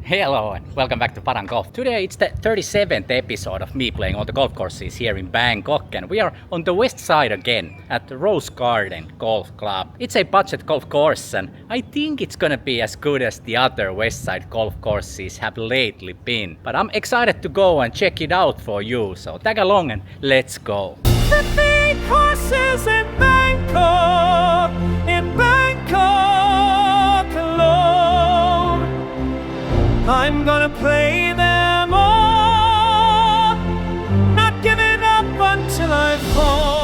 Hello and welcome back to Faranggolf. Today it's the 37th episode of me playing on the golf courses here in Bangkok, and we are on the west side again at the Rose Garden Golf Club. It's a budget golf course and I think it's gonna be as good as the other west side golf courses have lately been. But I'm excited to go and check it out for you, so tag along and let's go. The big courses in Bangkok, alone. I'm gonna play them all, not giving up until I fall.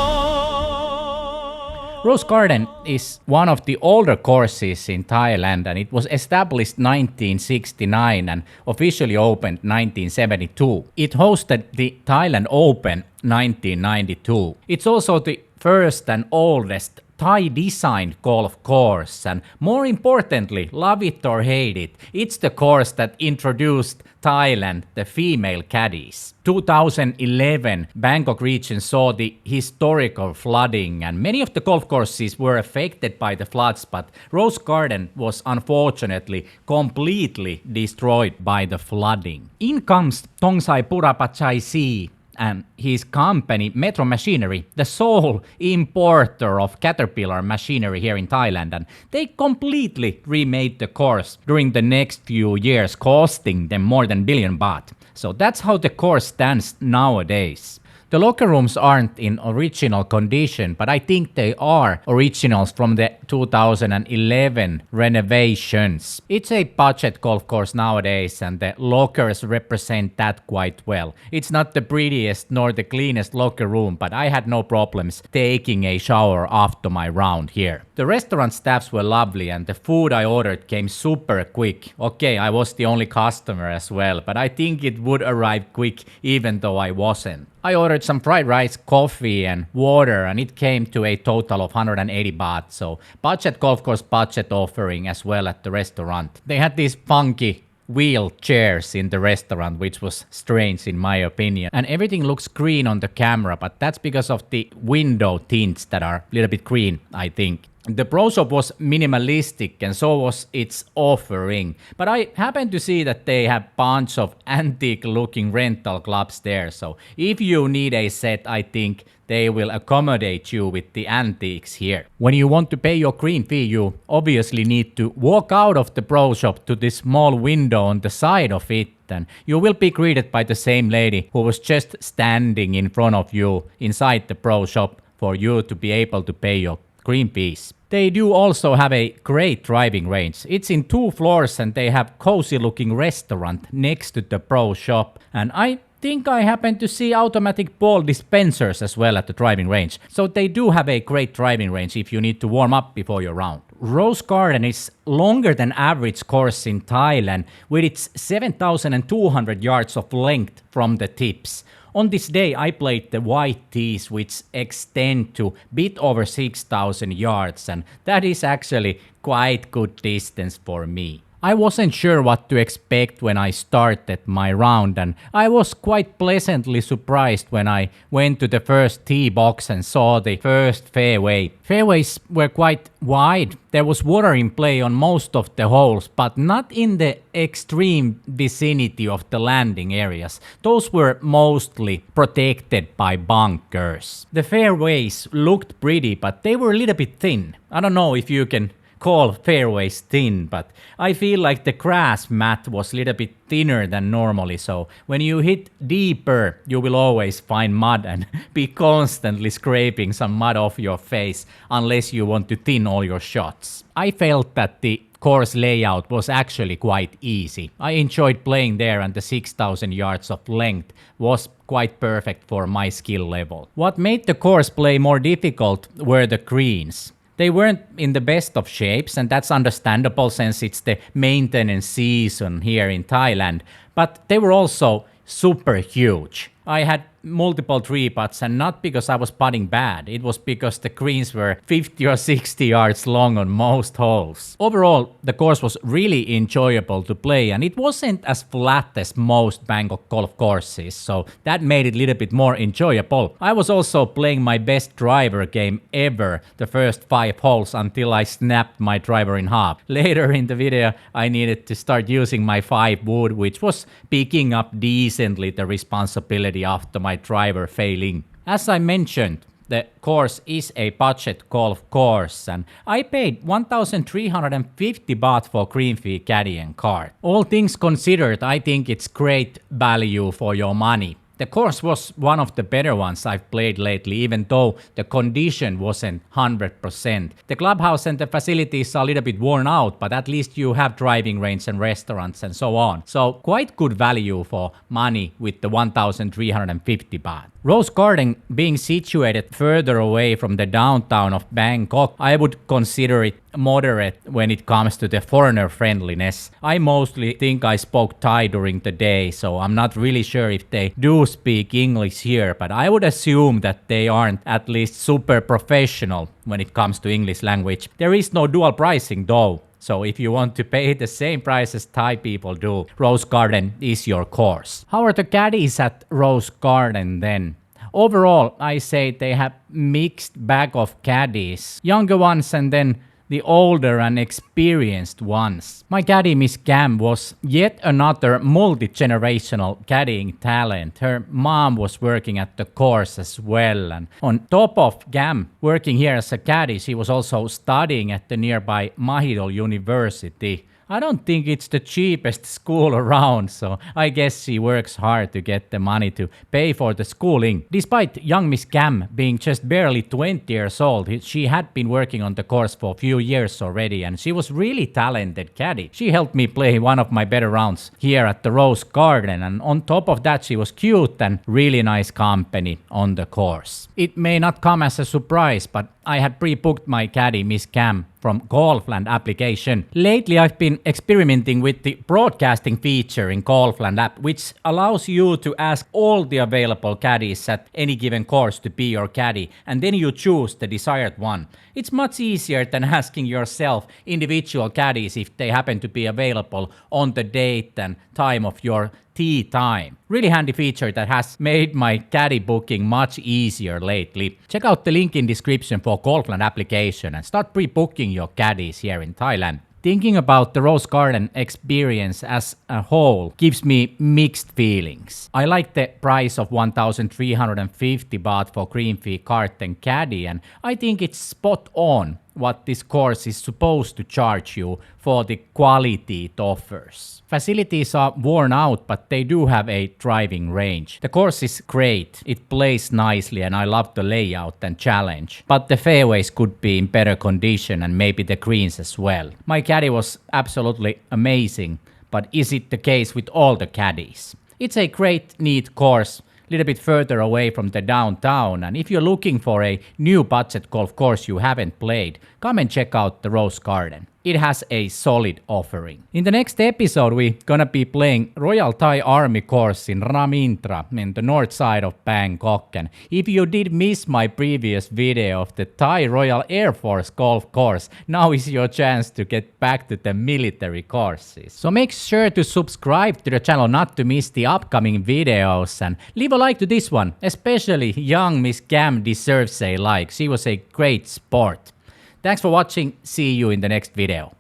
Rose Garden is one of the older courses in Thailand, and it was established 1969 and officially opened 1972. It hosted the Thailand Open 1992. It's also the first and oldest Thai-designed golf course, and more importantly, love it or hate it, it's the course that introduced Thailand the female caddies. 2011, Bangkok region saw the historical flooding, and many of the golf courses were affected by the floods, but Rose Garden was unfortunately completely destroyed by the flooding. In comes Tongsai Purapachai and his company Metro Machinery, the sole importer of Caterpillar machinery here in Thailand, and they completely remade the course during the next few years, costing them more than billion baht. So that's how the course stands nowadays. The locker rooms aren't in original condition, but I think they are originals from the 2011 renovations. It's a budget golf course nowadays, and the lockers represent that quite well. It's not the prettiest nor the cleanest locker room, but I had no problems taking a shower after my round here. The restaurant staffs were lovely, and the food I ordered came super quick. Okay, I was the only customer as well, but I think it would arrive quick even though I wasn't. I ordered some fried rice, coffee and water, and it came to a total of 180 baht, so budget golf course budget offering as well at the restaurant. They had these funky wheel chairs in the restaurant, which was strange in my opinion, and everything looks green on the camera, but that's because of the window tints that are a little bit green, I think. The pro shop was minimalistic and so was its offering, but I happened to see that they have a bunch of antique looking rental clubs there, so if you need a set, I think they will accommodate you with the antiques here. When you want to pay your green fee, you obviously need to walk out of the pro shop to this small window on the side of it, and you will be greeted by the same lady who was just standing in front of you inside the pro shop for you to be able to pay your green fees. They do also have a great driving range. It's in 2 floors and they have cozy looking restaurant next to the pro shop, and I think I happened to see automatic ball dispensers as well at the driving range. So they do have a great driving range if you need to warm up before your round. Rose Garden is longer than average course in Thailand with its 7,200 yards of length from the tips. On this day I played the white tees, which extend to bit over 6,000 yards, and that is actually quite good distance for me. I wasn't sure what to expect when I started my round, and I was quite pleasantly surprised when I went to the first tee box and saw the first fairway. Fairways were quite wide. There was water in play on most of the holes, but not in the extreme vicinity of the landing areas. Those were mostly protected by bunkers. The fairways looked pretty, but they were a little bit thin. I don't know if you can call fairways thin, but I feel like the grass mat was a little bit thinner than normally, so when you hit deeper you will always find mud and be constantly scraping some mud off your face unless you want to thin all your shots. I felt that the course layout was actually quite easy. I enjoyed playing there, and the 6,000 yards of length was quite perfect for my skill level. What made the course play more difficult were the greens. They weren't in the best of shapes, and that's understandable since it's the maintenance season here in Thailand, but they were also super huge. I had multiple 3-putts, and not because I was putting bad. It was because the greens were 50 or 60 yards long on most holes. Overall, the course was really enjoyable to play, and it wasn't as flat as most Bangkok golf courses, so that made it a little bit more enjoyable. I was also playing my best driver game ever the first 5 holes until I snapped my driver in half. Later in the video, I needed to start using my 5 wood, which was picking up decently the responsibility after my driver failing. As I mentioned, the course is a budget golf course, and I paid 1,350 baht for green fee, caddy and cart. All things considered, I think it's great value for your money. The course was one of the better ones I've played lately, even though the condition wasn't 100%. The clubhouse and the facilities are a little bit worn out, but at least you have driving range and restaurants and so on. So quite good value for money with the 1,350 baht. Rose Garden being situated further away from the downtown of Bangkok, I would consider it moderate when it comes to the foreigner friendliness. I mostly think I spoke Thai during the day, so I'm not really sure if they do speak English here, but I would assume that they aren't at least super professional when it comes to English language. There is no dual pricing though. So if you want to pay the same price as Thai people do, Rose Garden is your course. How are the caddies at Rose Garden then? Overall, I say they have mixed bag of caddies. Younger ones and then the older and experienced ones. My caddy Miss Cam was yet another multi-generational caddying talent. Her mom was working at the course as well, and on top of Cam working here as a caddy, she was also studying at the nearby Mahidol University. I don't think it's the cheapest school around, so I guess she works hard to get the money to pay for the schooling. Despite young Miss Cam being just barely 20 years old, she had been working on the course for a few years already, and she was really talented caddy. She helped me play one of my better rounds here at the Rose Garden, and on top of that she was cute and really nice company on the course. It may not come as a surprise, but I had pre-booked my caddy Miss Cam from Golfland application. Lately I've been experimenting with the broadcasting feature in Golfland app, which allows you to ask all the available caddies at any given course to be your caddy, and then you choose the desired one. It's much easier than asking yourself individual caddies if they happen to be available on the date and time of your tee time. Really handy feature that has made my caddy booking much easier lately. Check out the link in description for Golfland application and start pre-booking your caddies here in Thailand. Thinking about the Rose Garden experience as a whole gives me mixed feelings. I like the price of 1,350 baht for green fee, cart and caddy, and I think it's spot on what this course is supposed to charge you for the quality it offers. Facilities are worn out, but they do have a driving range. The course is great, it plays nicely, and I love the layout and challenge. But the fairways could be in better condition and maybe the greens as well. My caddy was absolutely amazing, but is it the case with all the caddies? It's a great, neat course, little bit further away from the downtown, and if you're looking for a new budget golf course you haven't played, come and check out the Rose Garden. It has a solid offering. In the next episode we're gonna be playing Royal Thai Army course in Ramintra in the north side of Bangkok, and if you did miss my previous video of the Thai Royal Air Force golf course, now is your chance to get back to the military courses. So make sure to subscribe to the channel not to miss the upcoming videos, and leave a like to this one. Especially young Miss Cam deserves a like. She was a great sport. Thanks for watching. See you in the next video.